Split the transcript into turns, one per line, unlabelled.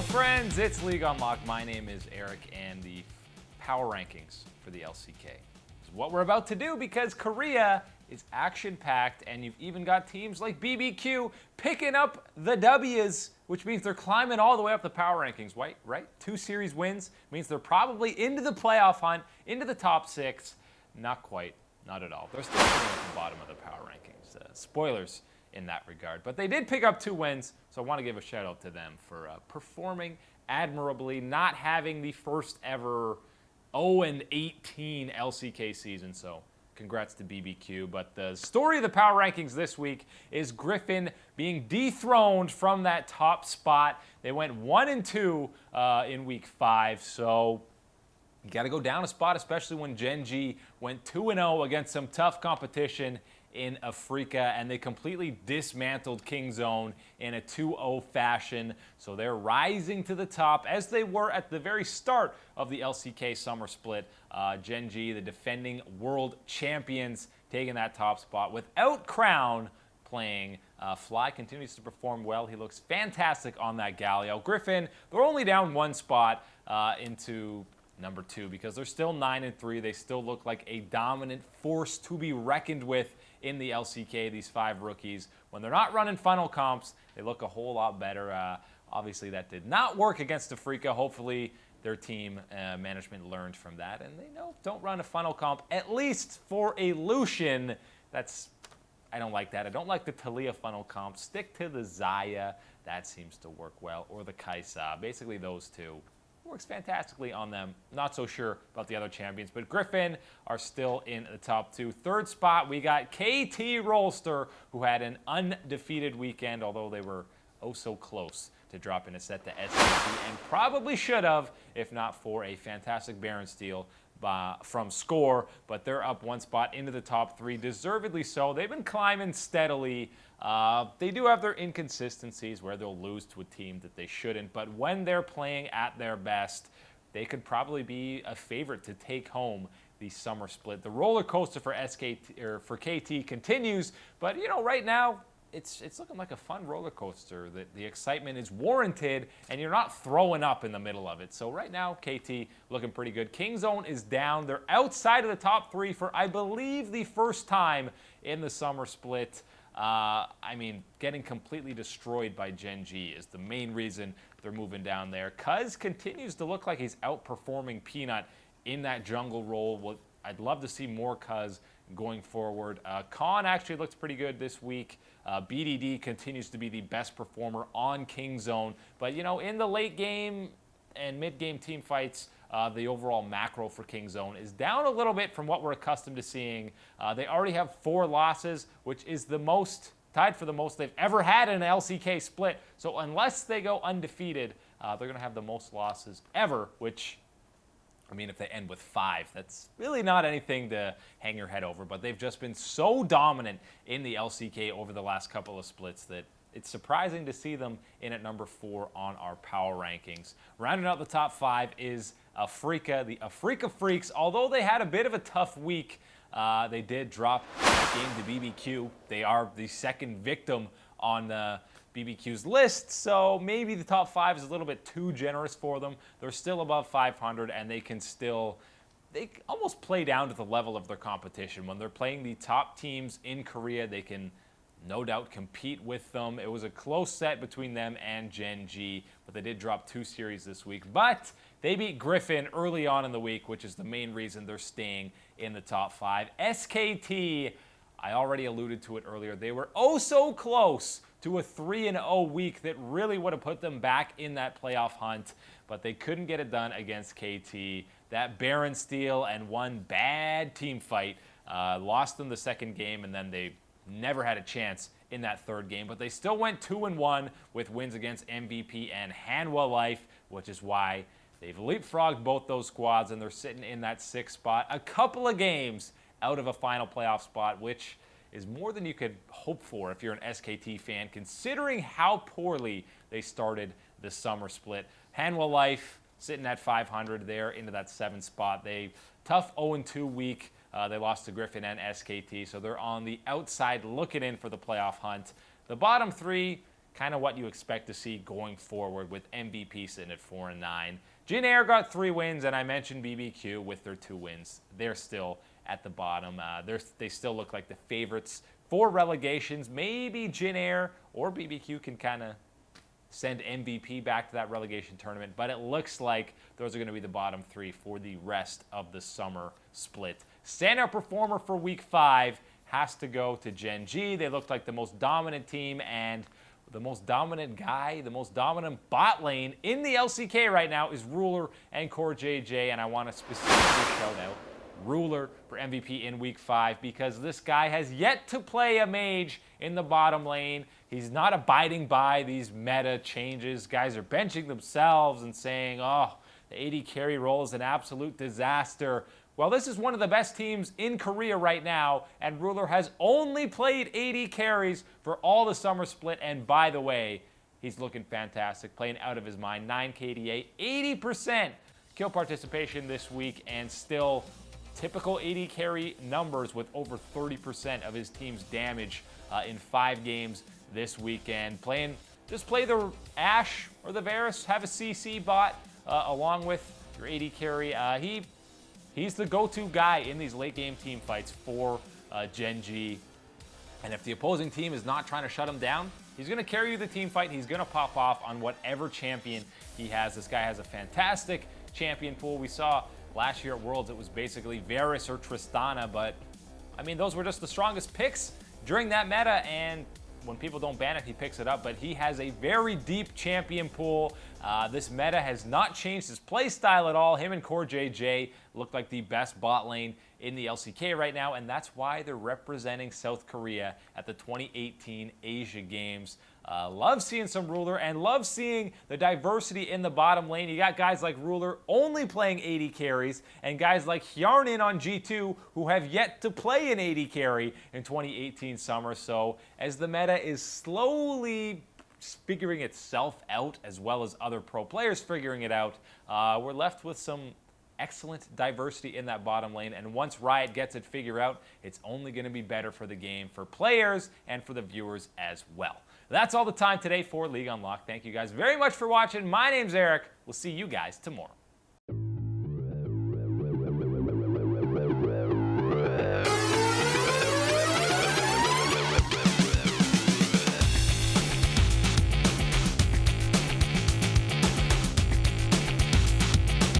Hello friends, it's League Unlocked. My name is Eric and the power rankings for the LCK is what we're about to do because Korea is action-packed and you've even got teams like BBQ picking up the W's, which means they're climbing all the way up the power rankings, right? 2 series wins means they're probably into the playoff hunt, into the top 6. Not quite, not at all. They're still sitting at the bottom of the power rankings. Spoilers in that regard. But they did pick up 2 wins, so I want to give a shout out to them for performing admirably, not having the first ever 0-18 LCK season. So congrats to BBQ. But the story of the power rankings this week is Griffin being dethroned from that top spot. They went 1-2 in week 5, so you got to go down a spot, especially when Gen.G went 2-0 against some tough competition in Africa, and they completely dismantled Kingzone in a 2-0 fashion. So they're rising to the top as they were at the very start of the LCK summer split. Gen.G, the defending world champions, taking that top spot without Crown playing. Fly continues to perform well. He looks fantastic on that Galio. Griffin, they're only down 1 spot into number 2 because they're still 9-3. They still look like a dominant force to be reckoned with in the LCK, these 5 rookies. When they're not running funnel comps, they look a whole lot better. Obviously, that did not work against Africa. Hopefully, their team management learned from that, and they know don't run a funnel comp, at least for a Lucian. I don't like that. I don't like the Talia funnel comp. Stick to the Xayah. That seems to work well, or the Kai'Sa. Basically, those 2. Works fantastically on them. Not so sure about the other champions, but Griffin are still in the top 2. Third spot, we got KT Rolster, who had an undefeated weekend, although they were oh so close to dropping a set to SKT, and probably should have, if not for a fantastic Baron steal from Score, but they're up 1 spot into the top 3, deservedly so. They've been climbing steadily. They do have their inconsistencies where they'll lose to a team that they shouldn't, but when they're playing at their best, they could probably be a favorite to take home the summer split. The roller coaster for SKT or for KT continues, but right now it's looking like a fun roller coaster. The excitement is warranted, and you're not throwing up in the middle of it. So right now, KT looking pretty good. Kingzone is down. They're outside of the top 3 for, I believe, the first time in the summer split. Getting completely destroyed by Gen.G is the main reason they're moving down there. Cuz continues to look like he's outperforming Peanut in that jungle role. I'd love to see more Cuz going forward. Khan actually looks pretty good this week. BDD continues to be the best performer on Kingzone. But, in the late game and mid-game team fights, the overall macro for Kingzone is down a little bit from what we're accustomed to seeing. They already have 4 losses, which is tied for the most they've ever had in an LCK split. So unless they go undefeated, they're going to have the most losses ever, which, if they end with 5, that's really not anything to hang your head over. But they've just been so dominant in the LCK over the last couple of splits that it's surprising to see them in at number 4 on our power rankings. Rounding out the top 5 is Africa, the Africa Freaks. Although they had a bit of a tough week, they did drop that game to BBQ. They are the second victim on BBQ's list, so maybe the top 5 is a little bit too generous for them. They're still above 500, and they almost play down to the level of their competition. When they're playing the top teams in Korea, they can no doubt compete with them. It was a close set between them and Gen.G, but they did drop 2 series this week. But they beat Griffin early on in the week, which is the main reason they're staying in the top 5. SKT, I already alluded to it earlier. They were oh so close to a 3-0 week that really would have put them back in that playoff hunt, but they couldn't get it done against KT. That Baron steal and one bad team fight lost them the second game, and then they never had a chance in that third game, but they still went 2-1 with wins against MVP and Hanwha Life, which is why they've leapfrogged both those squads, and they're sitting in that 6th spot, a couple of games out of a final playoff spot, which is more than you could hope for if you're an SKT fan, considering how poorly they started the summer split. Hanwha Life sitting at 500 there into that 7th spot. Tough 0-2 week. They lost to Griffin and SKT, so they're on the outside looking in for the playoff hunt. The bottom 3, kind of what you expect to see going forward with MVP sitting at 4-9. Gen.G got 3 wins, and I mentioned BBQ with their 2 wins. They're still at the bottom. They still look like the favorites for relegations. Maybe Gen.G or BBQ can kind of send MVP back to that relegation tournament, but it looks like those are going to be the bottom 3 for the rest of the summer split. Standout performer for Week 5 has to go to Gen.G. They looked like the most dominant team and the most dominant guy, the most dominant bot lane in the LCK right now is Ruler and CoreJJ, and I want to specifically shout out Ruler for MVP in Week 5 because this guy has yet to play a mage in the bottom lane. He's not abiding by these meta changes. Guys are benching themselves and saying, oh, the AD carry role is an absolute disaster. Well, this is one of the best teams in Korea right now, and Ruler has only played AD carries for all the summer split, and by the way, he's looking fantastic, playing out of his mind. 9 KDA, 80% kill participation this week, and still typical AD carry numbers with over 30% of his team's damage in 5 games this weekend. Just play the Ashe or the Varus, have a CC bot along with your AD carry. He's the go-to guy in these late game team fights for Gen.G. And if the opposing team is not trying to shut him down, he's going to carry you the team fight. He's going to pop off on whatever champion he has. This guy has a fantastic champion pool. We saw last year at Worlds, it was basically Varus or Tristana, but I mean, those were just the strongest picks during that meta, and when people don't ban it, he picks it up, but he has a very deep champion pool. This meta has not changed his play style at all. Him and CoreJJ look like the best bot lane in the LCK right now, and that's why they're representing South Korea at the 2018 Asia Games. Love seeing some Ruler and love seeing the diversity in the bottom lane. You got guys like Ruler only playing AD carries and guys like Hjarnin on G2 who have yet to play an AD carry in 2018 summer. So as the meta is slowly figuring itself out as well as other pro players figuring it out, we're left with some excellent diversity in that bottom lane, and once Riot gets it figured out, it's only going to be better for the game, for players, and for the viewers as well. That's all the time today for League Unlocked. Thank you guys very much for watching. My name's Eric. We'll see you guys tomorrow.